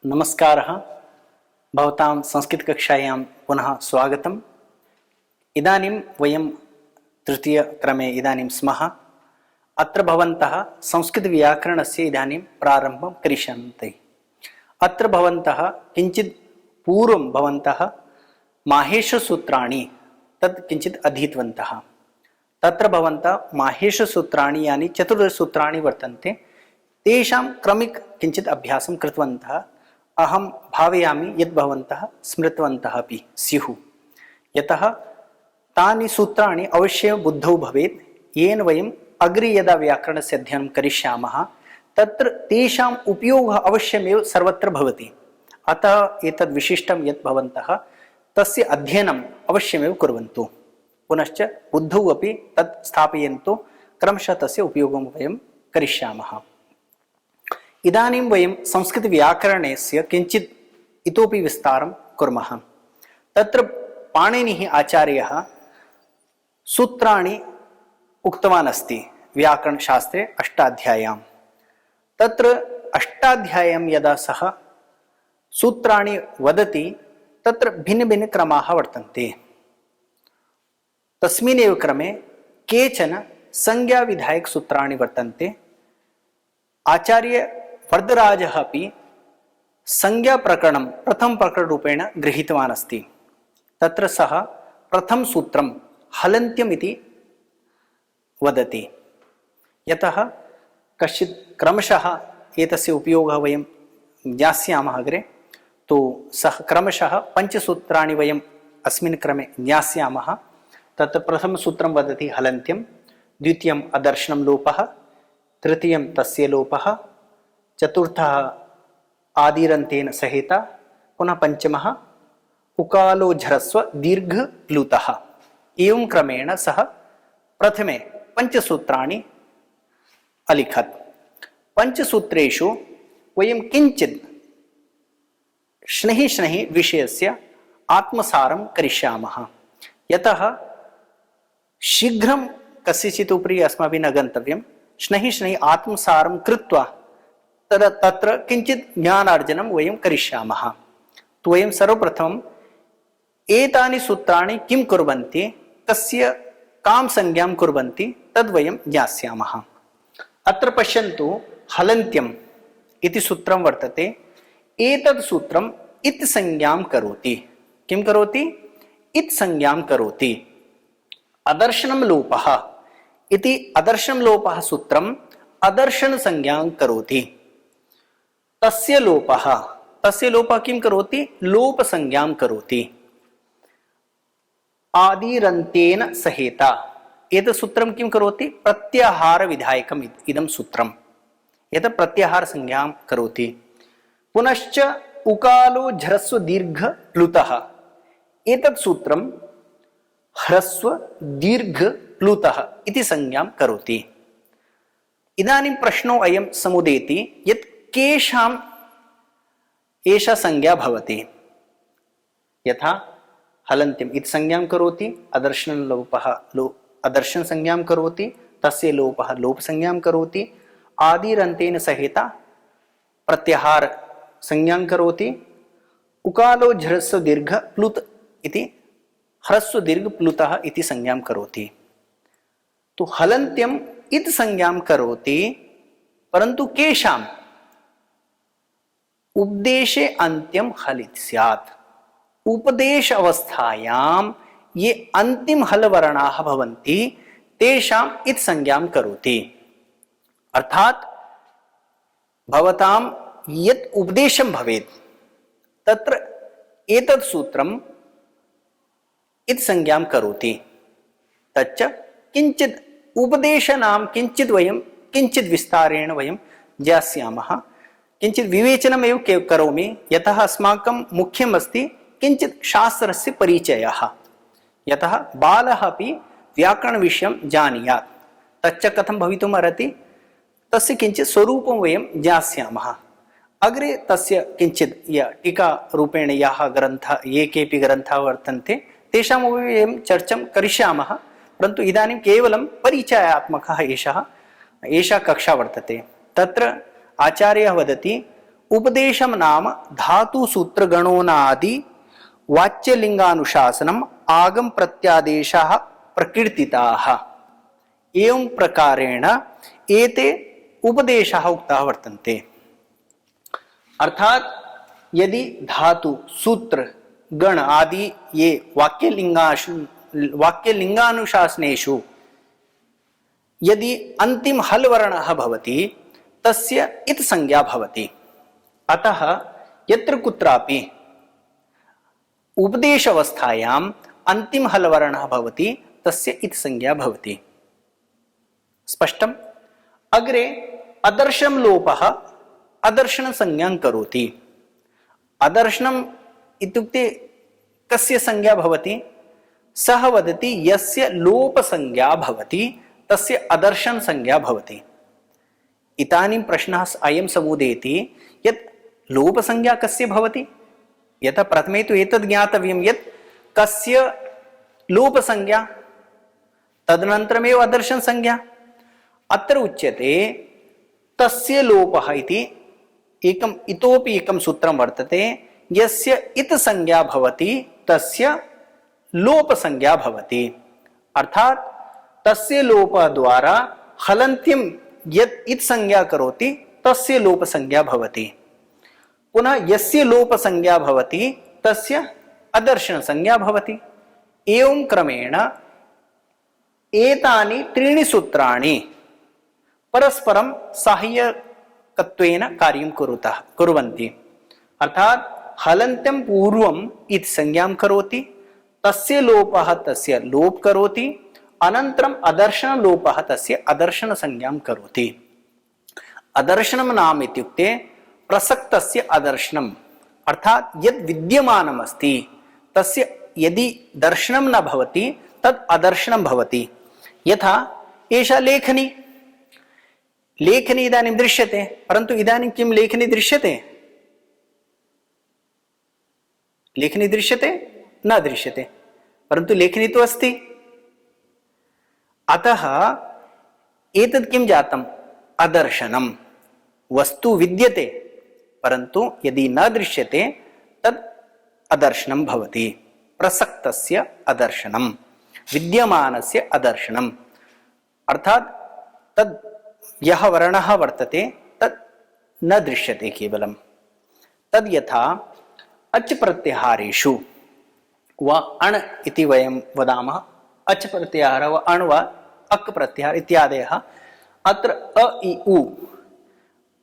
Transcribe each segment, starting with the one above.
नमस्कारः। भवतां संस्कृतकक्षायां पुनः स्वागतम्। इदानीं वयं तृतीयक्रमे इदानीं स्मः। अत्र भवन्तः संस्कृतव्याकरणस्य इदानीं प्रारम्भं करिष्यन्ति। अत्र भवन्तः किञ्चित् पूर्वं भवन्तः माहेश्वरसूत्राणि तत् किञ्चित् अधीतवन्तः। तत्र भवन्तः माहेश्वरसूत्राणि यानि चतुर्दशसूत्राणि वर्तन्ते तेषां क्रमिक किञ्चित् अभ्यासं कृतवन्तः। अहं भावयामि यत् भवन्तः स्मृतवन्तः अपि स्युः, यतः तानि सूत्राणि अवश्यं बुद्धौ भवेत्, येन वयम् अग्रे यदा व्याकरणस्य अध्ययनं करिष्यामः तत्र तेषाम् उपयोगः अवश्यमेव सर्वत्र भवति। अतः एतद् विशिष्टं यत् भवन्तः तस्य अध्ययनम् अवश्यमेव कुर्वन्तु, पुनश्च बुद्धौ अपि तत् स्थापयन्तु, क्रमशः तस्य उपयोगं वयं करिष्यामः। इदानीं वयं संस्कृतव्याकरणस्य किञ्चित् इतोपि विस्तारं कुर्मः। तत्र पाणिनिः आचार्यः सूत्राणि उक्तवान् अस्ति व्याकरणशास्त्रे अष्टाध्याय्यां। तत्र अष्टाध्याय्यां यदा सः सूत्राणि वदति तत्र भिन्नभिन्नक्रमाः वर्तन्ते। तस्मिन्नेव क्रमे केचन संज्ञाविधायकसूत्राणि वर्तन्ते। आचार्य वरदराजः अपि संज्ञाप्रकरणं प्रथमप्रकरणरूपेण गृहीतवान् अस्ति। तत्र सः प्रथमसूत्रं हलन्त्यम् इति वदति। यतः कश्चित् क्रमशः एतस्य उपयोगः वयं ज्ञास्यामः अग्रे, तो सः क्रमशः पञ्चसूत्राणि वयम् अस्मिन् क्रमे ज्ञास्यामः। तत्र प्रथमसूत्रं वदति हलन्त्यं, द्वितीयम् अदर्शनं लोपः, तृतीयं तस्य लोपः, चतुर्थः आदिरन्तेन सहेता, पुनः पञ्चमः उकालोझ्रस्व दीर्घ प्लुतः। एवं क्रमेण सः प्रथमे पञ्चसूत्राणि अलिखत्। पञ्चसूत्रेषु वयं किञ्चित् शनैः विषयस्य आत्मसारं करिष्यामः। यतः शीघ्रं कस्यचित् उपरि अस्माभिः न गन्तव्यं, शनैः आत्मसारं कृत्वा तत्र किञ्चित् ज्ञानार्जनं वयं करिष्यामः। तो वयं सर्वप्रथमम् एतानि सूत्राणि किं कुर्वन्ति, कस्य कां संज्ञां कुर्वन्ति तद्वयं ज्ञास्यामः। अत्र पश्यन्तु, हलन्त्यम् इति सूत्रं वर्तते। एतद् सूत्रम् इत् संज्ञां करोति। किं करोति? इत् संज्ञां करोति। अदर्शनं लोपः इति अदर्शनं लोपः सूत्रम् अदर्शन संज्ञां करोति। तस्य लोपः किं करोति? लोप संज्ञां करोति। आदिरन्तेन सहेता एतत् सूत्रं किं करोति? प्रत्याहार विधायकम् इदं सूत्रम्, एतत् प्रत्याहार संज्ञां करोति। पुनश्च उकालो झ्रस्व दीर्घ प्लुतः एतत् सूत्रं ह्रस्व दीर्घ प्लुतः इति संज्ञां करोति। इदानीं प्रश्नो अयं समुदेति यत् केषाम् एषा संज्ञा भवति। यथा हलन्त्यम् इति संज्ञां करोति, अदर्शनं लोपः अदर्शन संज्ञां करोति, तस्य लोपः लोप संज्ञां करोति, आदिरन्तेन सहेता प्रत्याहार संज्ञां करोति, उकालो झ्रस्व दीर्घ प्लुत इति ह्रस्व दीर्घ प्लुतः इति संज्ञां करोति। तो हलन्त्यम् इति संज्ञां करोति, परन्तु केषाम्? उपदेशे अन्त्यं हलित् स्यात्। उपदेश अवस्थायां ये अन्तिम हल वर्णाः भवन्ति तेषाम् इत् संज्ञां करोति। अर्थात् भवतां यत् उपदेशं भवेत् तत्र एतत् सूत्रम् इत् संज्ञां करोति। तच्च किञ्चित् उपदेशनां किञ्चित् विस्तारेण वयं ज्ञास्यामः। किञ्चित् विवेचनमेव करोमि, यतः अस्माकं मुख्यम् अस्ति किञ्चित् शास्त्रस्य परिचयः। यतः बालः अपि व्याकरणविषयं जानीयात्। तच्च कथं भवितुम् अर्हति? तस्य किञ्चित् स्वरूपं वयं ज्ञास्यामः। अग्रे तस्य किञ्चित् टीकारूपेण याः ग्रन्थाः ये केऽपि ग्रन्थाः वर्तन्ते तेषामपि वयं चर्चां करिष्यामः। परन्तु इदानीं केवलं परिचयात्मकः एषा कक्षा वर्तते। तत्र आचार्यः वदति उपदेशम नाम धातु सूत्र गणोनादि वाच्यलिंगानुशासनम आगम प्रत्यादेशाः प्रकीर्तिताः। एवं प्रकारेण एते उपदेशाः उक्ताः वर्तन्ते। अर्थात यदि धातु सूत्र गण आदि ये वाक्यलिंगानुशासनेषु यदि अंतिम हल वर्णः भवति तस्य इत संज्ञा भवति। अतः यत्र कुत्रापि उपदेश अवस्थायां अंतिम हल वर्णः भवति तस्य इत संज्ञा भवति। स्पष्टम्? अग्रे अदर्शनं लोपः अदर्शन संज्ञां करोति। अदर्शनम् इत्युक्ते कस्य संज्ञा भवति? सः वदति यस्य लोप संज्ञा भवति तस्य अदर्शन संज्ञा भवति। इदानीं प्रश्नः अयं समुदेति यत् लोप संज्ञा कस्य भवति? यतः प्रथमे तु एतद् ज्ञातव्यं यत् कस्य लोप संज्ञा, तदनन्तरमेव अदर्शन संज्ञा। अत्र उच्यते तस्य लोपः इति एकम् इतोपि एकं सूत्रं वर्तते, यस्य इत संज्ञा भवति तस्य लोप संज्ञा भवति। अर्थात तस्य लोप द्वारा हलन्त्यं यत् इत संज्ञा करोति तस्य लोप संज्ञा भवति। पुनः यस्य लोप संज्ञा भवति तस्य अदर्शन संज्ञा भवति। एवं क्रमेण एतानि त्रीणि सूत्राणि परस्परं साहाय्यकत्वेन कार्यं कुर्वन्ति। अर्थात हलन्त्यं पूर्वम् इत संज्ञां करोति, तस्य लोपः तस्य लोप करोति, अनन्तरम् अदर्शन लोपः तस्य अदर्शन संज्ञां करोति। अदर्शनं नाम इत्युक्ते प्रसक्तस्य अदर्शनम्। अर्थात यद् विद्यमानम् अस्ति तस्य यदि दर्शनं न भवति तद् अदर्शनं भवति। यथा एषा लेखनी, लेखनी इदानीं दृश्यते, परन्तु इदानीं किं लेखनी दृश्यते? लेखनी दृश्यते? न दृश्यते, परन्तु लेखनी तु अस्ति। अतः एतद् किं जातम्? अदर्शनम्। वस्तु विद्यते परन्तु यदि न दृश्यते तद् अदर्शनं भवति। प्रसक्तस्य अदर्शनम्, विद्यमानस्य अदर्शनम्। अर्थात तद् यः वर्णः वर्तते तत् न दृश्यते केवलम्। तद् यथा अच् प्रत्याहारेषु व अण् इति वयं वदामः। अच् प्रत्याहारः व अण् व अक् प्रत्याहारः इत्यादयः। अत्र अ इ उ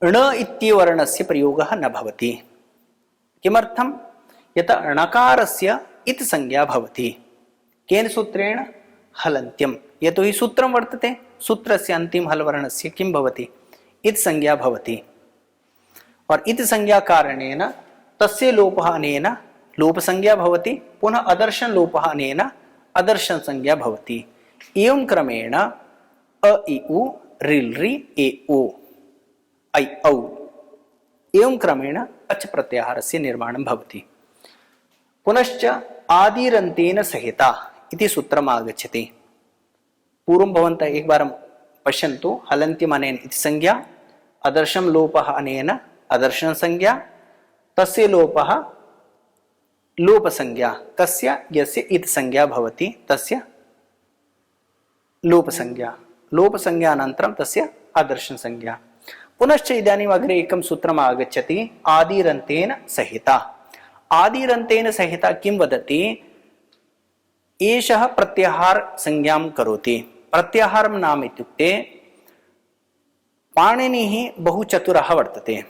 ण इत्यवर्णस्य प्रयोगः न भवति। किमर्थं? यतः णकारस्य इत् संज्ञा भवति। केन सूत्रेण? हलन्त्यं। यतोहि सूत्रं वर्तते, सूत्रस्य अन्तिम हलवर्णस्य किं भवति? इत् संज्ञा भवति। और इत् संज्ञा कारणेन तस्य लोपः अनेन लोप संज्ञा भवति, पुनः अदर्शन लोपः अनेन अदर्शन संज्ञा भवति। एवं क्रमेण अ इ उ रिल् रि ए ओ ऐ औ एवं क्रमेण अच् प्रत्याहारस्य निर्माणं भवति। पुनश्च आदिरन्तेन सहिता इति सूत्रम् आगच्छति। पूर्वं भवन्तः एकवारं पश्यन्तु। हलन्त्यम् अनेन इति संज्ञा, अदर्शं लोपः अनेन अदर्शन संज्ञा, तस्य लोपः लोप संज्ञा। कस्य? यस्य इत् संज्ञा भवति तस्य लोप संज्ञा। लोप संज्ञानन्तरं तस्य अदर्शन संज्ञा। पुनश्च इदानीम् अग्रे एकं सूत्रम् आगच्छति, आदिरन्तेन सहिता। आदिरन्तेन सहिता किं वदति? एषः प्रत्याहार संज्ञां करोति। प्रत्याहारं नाम इत्युक्ते पाणिनिः बहु चतुरः वर्तते।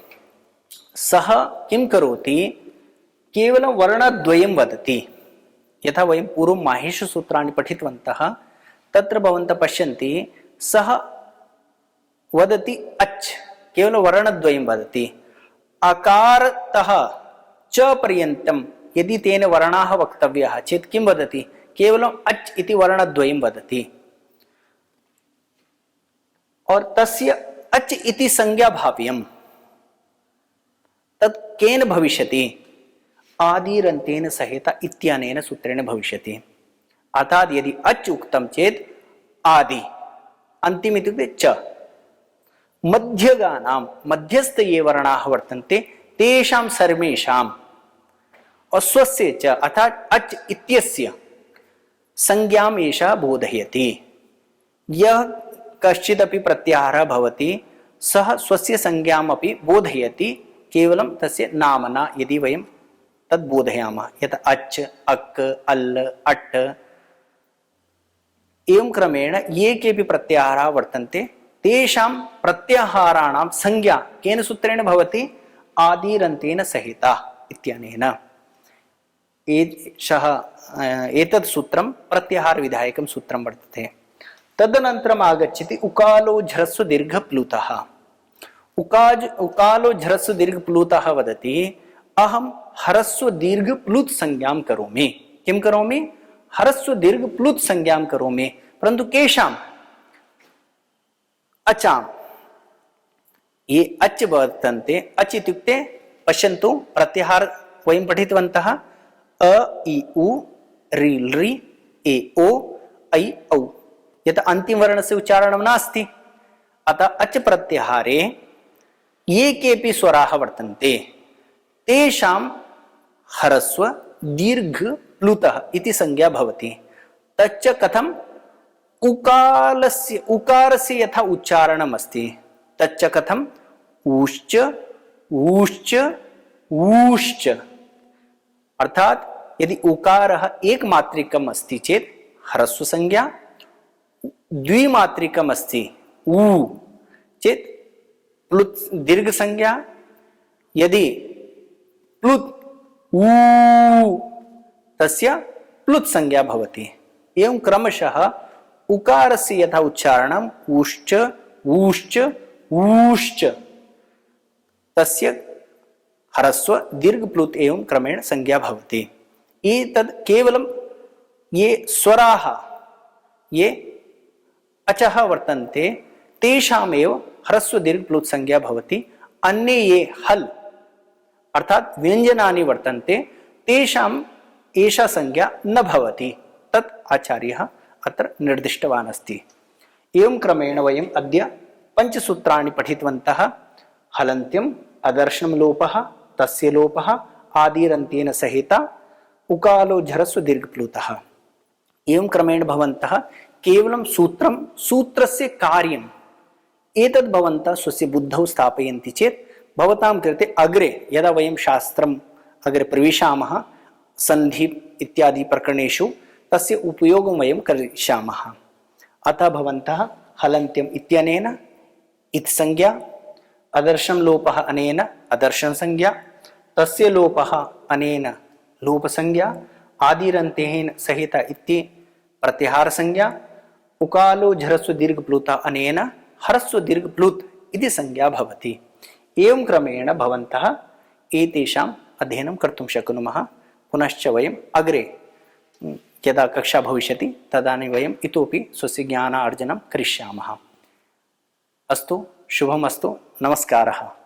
सः किं करोति? केवलं वर्णद्वयं वदति। यथा वयं पूर्वं माहेशसूत्राणि पठितवन्तः, तत्र भवन्तः पश्यन्ति, सः वदति अच्, केवलं वर्णद्वयं वदति। अकारतः च पर्यन्तं यदि तेन वर्णाः वक्तव्याः चेत् किं वदति? केवलम् अच् इति वर्णद्वयं वदति। और तस्य अच् इति संज्ञा भाव्यम्। तत् केन भविष्यति? आदिरन्तेन सहिता इत्यनेन सूत्रेण भविष्यति। अर्थात् यदि अच् उक्तं चेत् आदि, अन्तिम इत्युक्ते च। मध्यगानां मध्यस्थ ये वर्णाः वर्तन्ते तेषां सर्वेषाम् और स्वस्य च अर्थात अच इत्यस्य संज्ञाम् एषः बोधयति। यः कश्चिदपि प्रत्याहारः भवति सः स्वस्य संज्ञाम् अपि बोधयति केवलं तस्य नामना यदि वयं तद् बोधयामः। यत् अच् अक् अल् अट् एवं क्रमेण ये केऽपि प्रत्याहाराः वर्तन्ते तेषां प्रत्याहाराणां संज्ञा केन सूत्रेण भवति? आदिरन्तेन सहिता इत्यनेन। एतत् सूत्रं प्रत्याहार विधायकं सूत्रं वर्तते। तदनन्तरम् आगच्छति उकालो झ्रस्व दीर्घ प्लुतः। उकालो झ्रस्व दीर्घ प्लुतः वदति अहं ह्रस्व दीर्घ प्लुत संज्ञां करोमि। किं करोमि? ह्रस्व दीर्घ प्लुत संज्ञां करोमि। परन्तु केषाम्? अचाम्। ये अच् वर्तन्ते, अच् इत्युक्ते पश्यन्तु प्रत्याहार वयं पठितवन्तः अ इ उ रि लृ ए ओ ऐ औ। यत् अन्तिमवर्णस्य उच्चारणं नास्ति, अतः अच् प्रत्याहारे ये केऽपि स्वराः वर्तन्ते तेषां ह्रस्व दीर्घ प्लुतः इति संज्ञा भवति। तच्च कथम्? उकारस्य यथा उच्चारणम् अस्ति तच्च कथम्? ऊश्च ऊश्च ऊश्च। अर्थात यदि उकारः एकमात्रिकम् अस्ति चेत् ह्रस्व संज्ञा, द्विमात्रिकम् अस्ति ऊ चेत् प्लुत दीर्घ संज्ञा, यदि प्लुत ऊ तस्य प्लुत संज्ञा भवति। एवं क्रमशः उकारस्य यथा उच्चारणम् ऊश्च ऊश्च ऊश्च तस्य ह्रस्व दीर्घ प्लुत एवं क्रमेण संज्ञा भवति। एतद् केवलं ये स्वराः ये अचः वर्तन्ते तेषामेव ह्रस्व दीर्घ प्लुत संज्ञा भवति। अन्ये ये हल् अर्थात व्यञ्जनानि वर्तन्ते तेषाम् एषा संज्ञा न भवति। तत् आचार्यः अत्र निर्दिष्टवान् अस्ति। एवं क्रमेण वयम् अद्य पञ्चसूत्राणि पठितवन्तः। हलन्त्यम्, अदर्शनं लोपः, तस्य लोपः, आदिरन्तेन सहिता, उकालो झ्रस्व दीर्घ प्लुतः। एवं क्रमेण भवन्तः केवलं सूत्रस्य कार्यम् एतद् भवन्तः स्वस्य बुद्धौ स्थापयन्ति चेत् भवतां कृते अग्रे यदा वयं शास्त्रम् अग्रे प्रविशामः सन्धि इत्यादि प्रकरणेषु तस्य उपयोगं वयं करिष्यामः। अतः भवन्तः हलन्त्यम् इत्यनेन इत् संज्ञा, अदर्शनं लोपः अनेन अदर्शन संज्ञा, तस्य लोपः अनेन लोप संज्ञा, आदिरन्तेन सहित इति प्रत्याहार संज्ञा, उकालो झ्रस्व दीर्घ प्लुतः अनेन ह्रस्व दीर्घ प्लुत इति संज्ञा भवति। एवं क्रमेण भवन्तः एतेषाम् अध्ययनं कर्तुं शक्नुमः। पुनश्च वयम् अग्रे यदा कक्षा भविष्यति तदानीं वयम् इतोपि स्वस्य ज्ञानार्जनं करिष्यामः। अस्तु, शुभमस्तु, नमस्कारः।